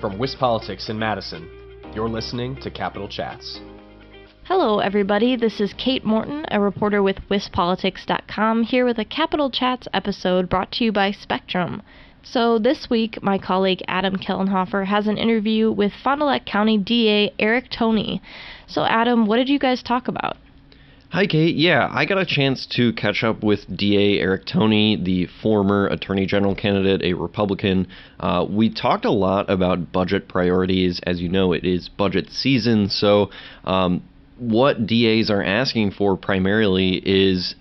From WisPolitics in Madison, you're listening to Capital Chats. Hello, everybody. This is Kate Morton, a reporter with WisPolitics.com, here with a Capital Chats episode brought to you by Spectrum. So this week, my colleague Adam Kellenhofer has an interview with Fond du Lac County DA Eric Toney. So Adam, what did you guys talk about? Hi, Kate. Yeah, I got a chance to catch up with DA Eric Toney, the former Attorney General candidate, a Republican. We talked a lot about budget priorities. As you know, it is budget season, so what DAs are asking for primarily is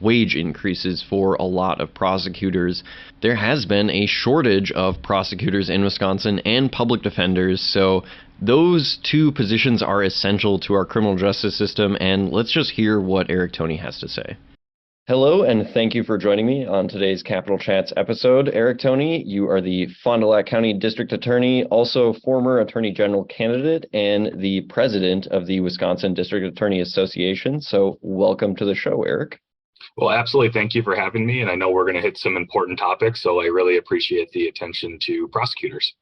wage increases for a lot of prosecutors. There has been a shortage of prosecutors in Wisconsin and public defenders, so those two positions are essential to our criminal justice system, and let's just hear what Eric Toney has to say. Hello, and thank you for joining me on today's Capital Chats episode. Eric Toney, you are the Fond du Lac County District Attorney, also former Attorney General candidate, and the president of the Wisconsin District Attorney Association. So welcome to the show, Eric. Well, absolutely. Thank you for having me. And I know we're going to hit some important topics, so I really appreciate the attention to prosecutors.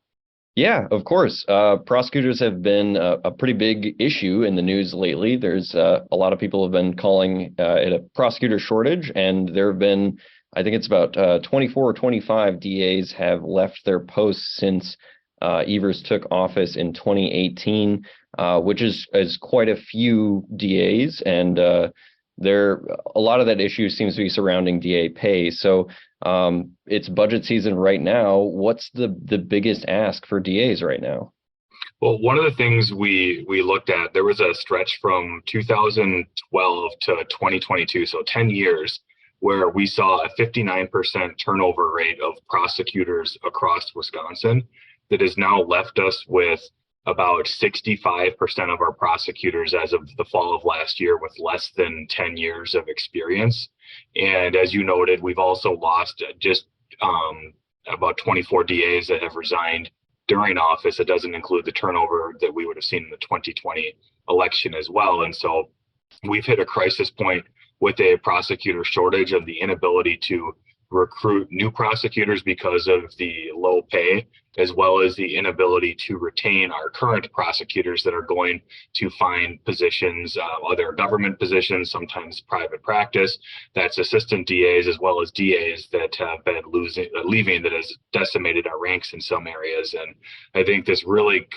Yeah, of course. Prosecutors have been a pretty big issue in the news lately. There's a lot of people have been calling it a prosecutor shortage, and there have been, I think it's about 24 or 25 DAs have left their posts since Evers took office in 2018, which is quite a few DAs, and a lot of that issue seems to be surrounding DA pay. So it's budget season right now. What's the biggest ask for DAs right now? Well, one of the things we looked at, there was a stretch from 2012 to 2022, so 10 years, where we saw a 59% turnover rate of prosecutors across Wisconsin that has now left us with about 65% of our prosecutors as of the fall of last year with less than 10 years of experience. And as you noted, we've also lost just about 24 DAs that have resigned during office. It doesn't include the turnover that we would have seen in the 2020 election as well. And so we've hit a crisis point with a prosecutor shortage of the inability to recruit new prosecutors because of the low pay, as well as the inability to retain our current prosecutors that are going to find positions, other government positions, sometimes private practice. That's assistant DAs as well as DAs that have been leaving, that has decimated our ranks in some areas. And I think this really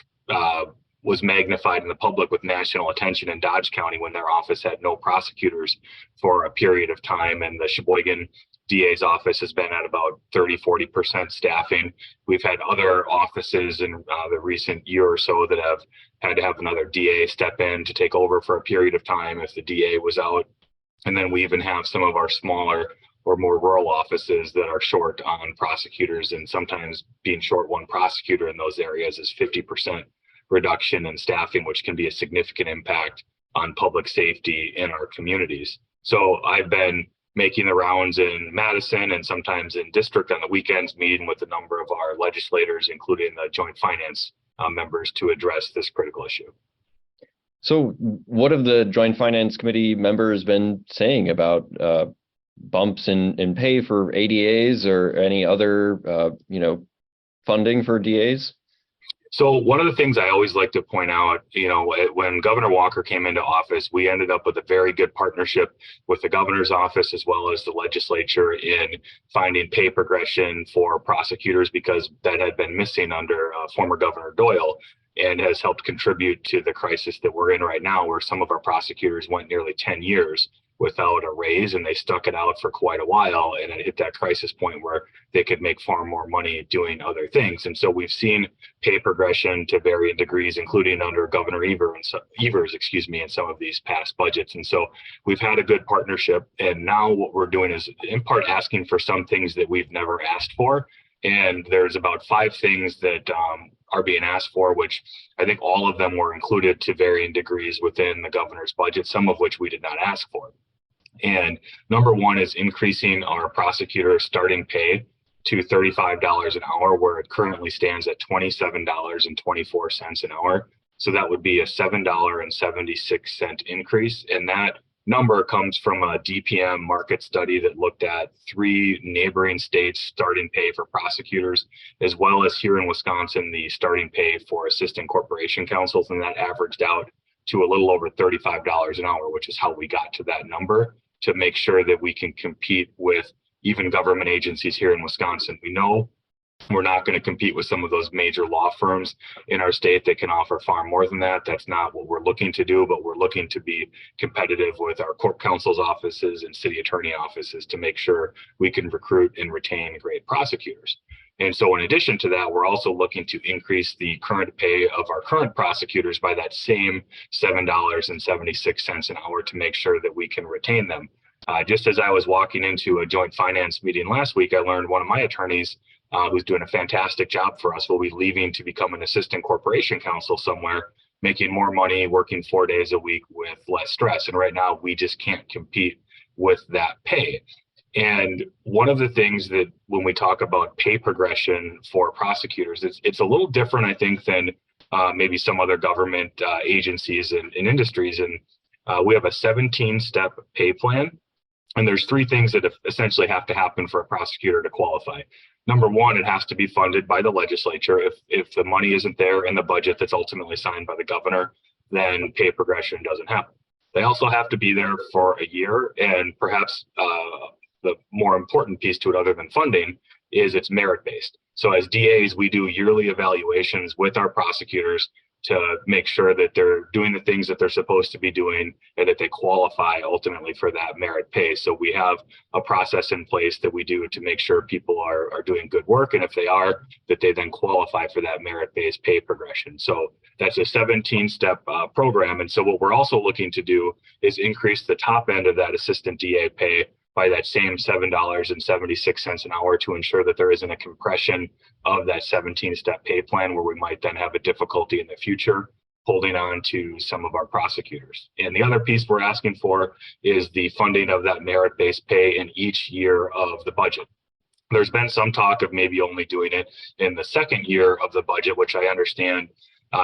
was magnified in the public with national attention in Dodge County when their office had no prosecutors for a period of time, and the Sheboygan DA's office has been at about 30-40% staffing. We've had other offices in the recent year or so that have had to have another DA step in to take over for a period of time if the DA was out. And then we even have some of our smaller or more rural offices that are short on prosecutors, and sometimes being short one prosecutor in those areas is 50% reduction in staffing, which can be a significant impact on public safety in our communities. So I've been making the rounds in Madison and sometimes in district on the weekends, meeting with a number of our legislators, including the Joint Finance members, to address this critical issue. So what have the Joint Finance Committee members been saying about bumps in pay for ADAs or any other, funding for DAs? So one of the things I always like to point out, when Governor Walker came into office, we ended up with a very good partnership with the governor's office as well as the legislature in finding pay progression for prosecutors, because that had been missing under former Governor Doyle, and has helped contribute to the crisis that we're in right now, where some of our prosecutors went nearly 10 years without a raise, and they stuck it out for quite a while, and it hit that crisis point where they could make far more money doing other things. And so we've seen pay progression to varying degrees, including under Governor Evers, in some of these past budgets. And so we've had a good partnership, and now what we're doing is in part asking for some things that we've never asked for. And there's about 5 things that are being asked for, which I think all of them were included to varying degrees within the governor's budget, some of which we did not ask for. And number one is increasing our prosecutor starting pay to $35 an hour, where it currently stands at $27.24 an hour. So that would be a $7.76 increase. And that number comes from a DPM market study that looked at 3 neighboring states starting pay for prosecutors, as well as here in Wisconsin, the starting pay for assistant corporation counsels, and that averaged out to a little over $35 an hour, which is how we got to that number, to make sure that we can compete with even government agencies here in Wisconsin. We know we're not going to compete with some of those major law firms in our state that can offer far more than that. That's not what we're looking to do, but we're looking to be competitive with our court counsel's offices and city attorney offices to make sure we can recruit and retain great prosecutors. And so in addition to that, we're also looking to increase the current pay of our current prosecutors by that same $7.76 an hour to make sure that we can retain them. Just as I was walking into a joint finance meeting last week, I learned one of my attorneys who's doing a fantastic job for us will be leaving to become an assistant corporation counsel somewhere, making more money, working 4 days a week with less stress. And right now, we just can't compete with that pay. And one of the things that when we talk about pay progression for prosecutors, it's a little different, I think, than maybe some other government agencies and industries. And we have a 17-step pay plan. And there's 3 things that essentially have to happen for a prosecutor to qualify. Number one, it has to be funded by the legislature. If the money isn't there in the budget that's ultimately signed by the governor, then pay progression doesn't happen. They also have to be there for a year, and perhaps the more important piece to it, other than funding, is it's merit-based. So as DAs, we do yearly evaluations with our prosecutors to make sure that they're doing the things that they're supposed to be doing and that they qualify ultimately for that merit pay. So we have a process in place that we do to make sure people are doing good work. And if they are, that they then qualify for that merit-based pay progression. So that's a 17-step program. And so what we're also looking to do is increase the top end of that assistant DA pay by that same $7.76 an hour to ensure that there isn't a compression of that 17-step pay plan where we might then have a difficulty in the future holding on to some of our prosecutors. And the other piece we're asking for is the funding of that merit-based pay in each year of the budget. There's been some talk of maybe only doing it in the second year of the budget, which I understand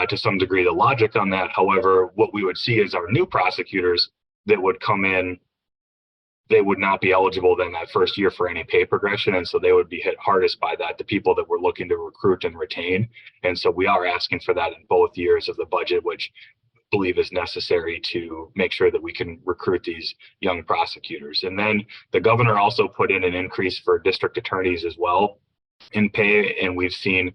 to some degree the logic on that. However, what we would see is our new prosecutors that would come in, they would not be eligible then that first year for any pay progression. And so they would be hit hardest by that, the people that we're looking to recruit and retain. And so we are asking for that in both years of the budget, which I believe is necessary to make sure that we can recruit these young prosecutors. And then the governor also put in an increase for district attorneys as well in pay. And we've seen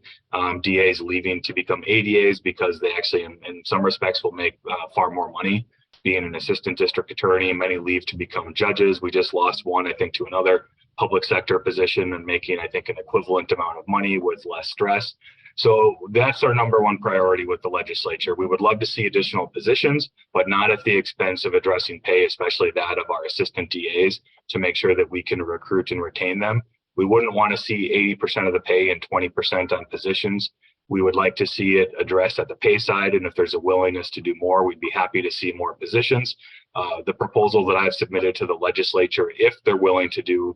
DAs leaving to become ADAs because they actually, in some respects, will make far more money being an assistant district attorney. Many leave to become judges. We just lost one, I think, to another public sector position and making, I think, an equivalent amount of money with less stress. So that's our number one priority with the legislature. We would love to see additional positions, but not at the expense of addressing pay, especially that of our assistant DAs, to make sure that we can recruit and retain them. We wouldn't want to see 80% of the pay and 20% on positions. We would like to see it addressed at the pay side, and if there's a willingness to do more, we'd be happy to see more positions. The proposal that I've submitted to the legislature, if they're willing to do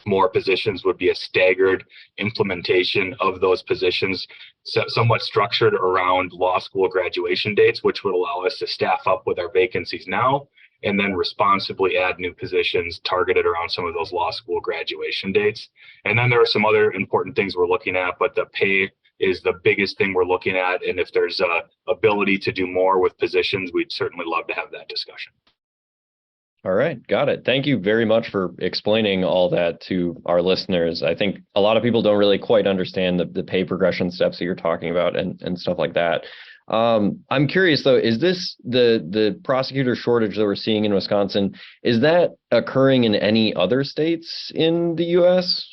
more positions, would be a staggered implementation of those positions, somewhat structured around law school graduation dates, which would allow us to staff up with our vacancies now, and then responsibly add new positions targeted around some of those law school graduation dates. And then there are some other important things we're looking at, but the pay is the biggest thing we're looking at. And if there's a ability to do more with positions, we'd certainly love to have that discussion. All right, got it. Thank you very much for explaining all that to our listeners. I think a lot of people don't really quite understand the pay progression steps that you're talking about and stuff like that. I'm curious though, is this the prosecutor shortage that we're seeing in Wisconsin, is that occurring in any other states in the U.S.?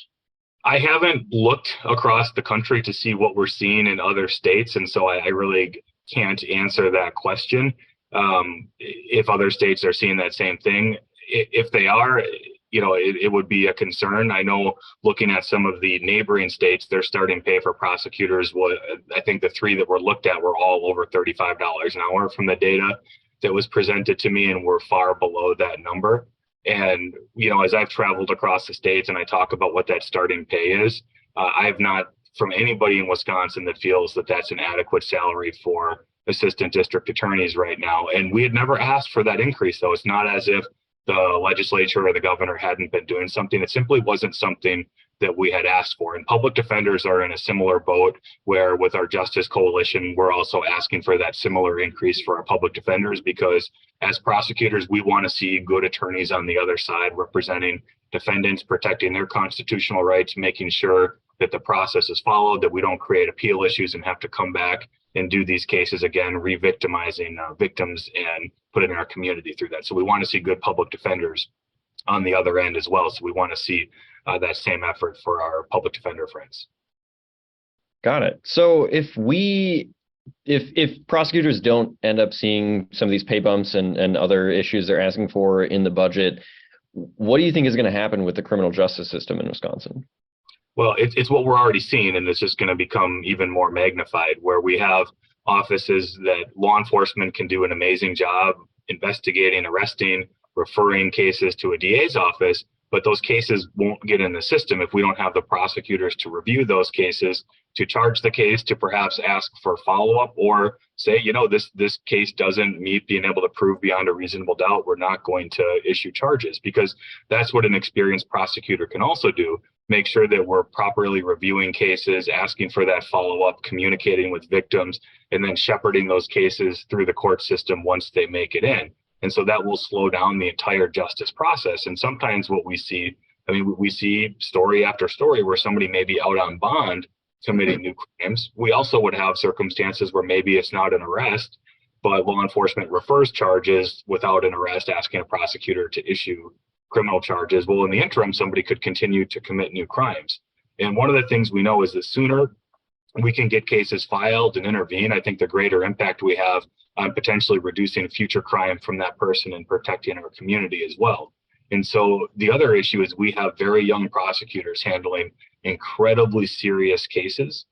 I haven't looked across the country to see what we're seeing in other states, and so I really can't answer that question. If other states are seeing that same thing, if they are, it would be a concern. I know looking at some of the neighboring states, their starting pay for prosecutors was, I think the 3 that were looked at were all over $35 an hour from the data that was presented to me, and we're far below that number. And, as I've traveled across the states and I talk about what that starting pay is, I have not from anybody in Wisconsin that feels that that's an adequate salary for assistant district attorneys right now. And we had never asked for that increase, though. It's not as if the legislature or the governor hadn't been doing something. It simply wasn't something that we had asked for. And public defenders are in a similar boat where with our Justice Coalition, we're also asking for that similar increase for our public defenders, because as prosecutors, we want to see good attorneys on the other side representing defendants, protecting their constitutional rights, making sure that the process is followed, that we don't create appeal issues and have to come back and do these cases again, re-victimizing victims and putting our community through that. So we want to see good public defenders on the other end as well. So we want to see that same effort for our public defender friends. Got it. So if prosecutors don't end up seeing some of these pay bumps and other issues they're asking for in the budget, what do you think is going to happen with the criminal justice system in Wisconsin? Well, it's what we're already seeing, and it's just going to become even more magnified, where we have offices that law enforcement can do an amazing job investigating, arresting, referring cases to a DA's office, but those cases won't get in the system if we don't have the prosecutors to review those cases, to charge the case, to perhaps ask for follow-up, or say, this case doesn't meet being able to prove beyond a reasonable doubt, we're not going to issue charges, because that's what an experienced prosecutor can also do. Make sure that we're properly reviewing cases, asking for that follow-up, communicating with victims, and then shepherding those cases through the court system once they make it in. And so that will slow down the entire justice process. And sometimes what we see, we see story after story where somebody may be out on bond committing new crimes. We also would have circumstances where maybe it's not an arrest, but law enforcement refers charges without an arrest, asking a prosecutor to issue criminal charges. Well, in the interim, somebody could continue to commit new crimes. And one of the things we know is that sooner we can get cases filed and intervene, I think the greater impact we have on potentially reducing future crime from that person and protecting our community as well. And so the other issue is we have very young prosecutors handling incredibly serious cases,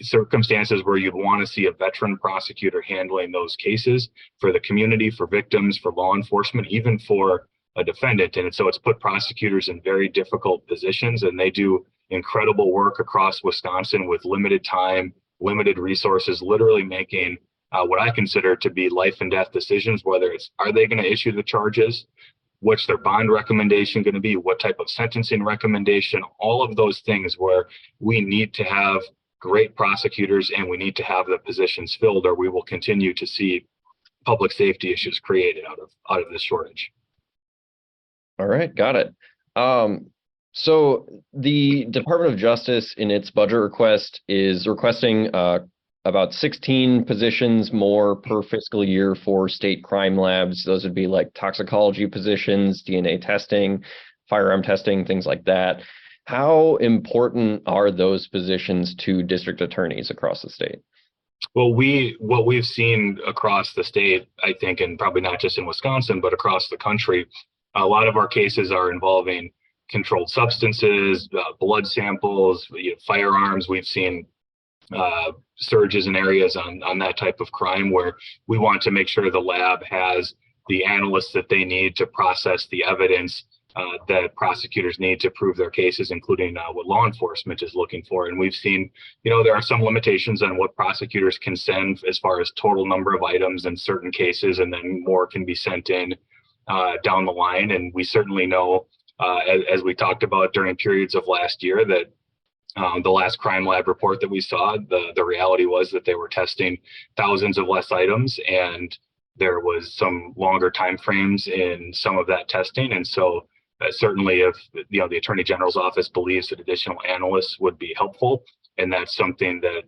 circumstances where you'd want to see a veteran prosecutor handling those cases for the community, for victims, for law enforcement, even for a defendant. And so it's put prosecutors in very difficult positions, and they do incredible work across Wisconsin with limited time, limited resources, literally making what I consider to be life and death decisions, whether it's, are they going to issue the charges? What's their bond recommendation going to be? What type of sentencing recommendation? All of those things where we need to have great prosecutors and we need to have the positions filled, or we will continue to see public safety issues created out of this shortage. All right, got it. So the Department of Justice in its budget request is requesting about 16 positions more per fiscal year for state crime labs. Those would be like toxicology positions, DNA testing, firearm testing, things like that. How important are those positions to district attorneys across the state? Well, what we've seen across the state, I think, and probably not just in Wisconsin, but across the country, a lot of our cases are involving controlled substances, blood samples, firearms. We've seen surges in areas on that type of crime where we want to make sure the lab has the analysts that they need to process the evidence that prosecutors need to prove their cases, including what law enforcement is looking for. And we've seen, there are some limitations on what prosecutors can send as far as total number of items in certain cases, and then more can be sent in down the line. And we certainly know, as we talked about during periods of last year, that the last crime lab report that we saw, the reality was that they were testing thousands of less items, and there was some longer time frames in some of that testing. And so certainly if the Attorney General's office believes that additional analysts would be helpful, and that's something that,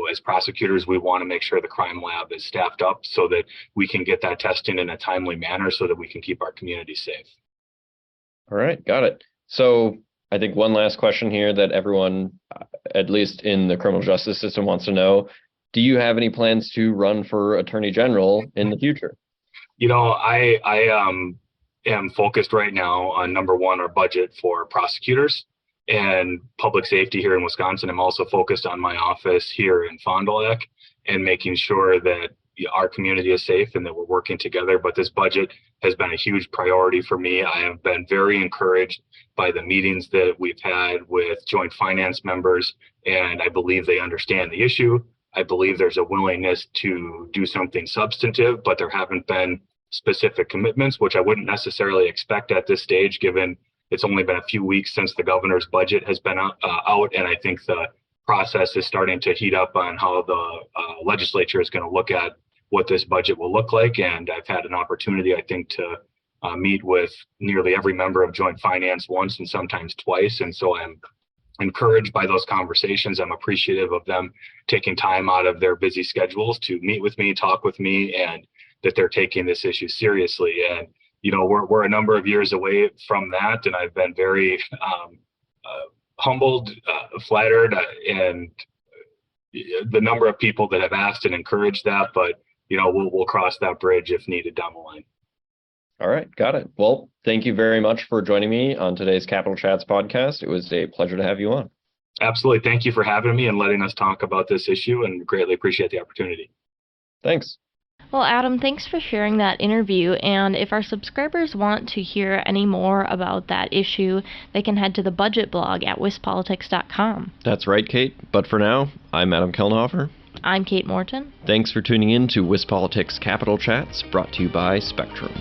as prosecutors, we want to make sure the crime lab is staffed up so that we can get that testing in a timely manner so that we can keep our community safe. All right, got it. So I think one last question here that everyone, at least in the criminal justice system, wants to know. Do you have any plans to run for Attorney General in the future? I am focused right now on, number one, our budget for prosecutors and public safety here in Wisconsin. I'm also focused on my office here in Fond du Lac and making sure that our community is safe and that we're working together. But this budget has been a huge priority for me. I have been very encouraged by the meetings that we've had with joint finance members, and I believe they understand the issue. I believe there's a willingness to do something substantive, but there haven't been specific commitments, which I wouldn't necessarily expect at this stage, given it's only been a few weeks since the governor's budget has been out, and I think the process is starting to heat up on how the legislature is going to look at what this budget will look like. And I've had an opportunity, I think, to meet with nearly every member of Joint Finance once and sometimes twice. And so I'm encouraged by those conversations. I'm appreciative of them taking time out of their busy schedules to meet with me, talk with me, and that they're taking this issue seriously. And we're a number of years away from that, and I've been very humbled, flattered, and the number of people that have asked and encouraged that. But we'll cross that bridge if needed down the line. All right, got it. Well, thank you very much for joining me on today's Capital Chats podcast. It was a pleasure to have you on. Absolutely. Thank you for having me and letting us talk about this issue, and greatly appreciate the opportunity. Thanks. Well, Adam, thanks for sharing that interview. And if our subscribers want to hear any more about that issue, they can head to the budget blog at wispolitics.com. That's right, Kate. But for now, I'm Adam Kellenhofer. I'm Kate Morton. Thanks for tuning in to WisPolitics Capital Chats, brought to you by Spectrum.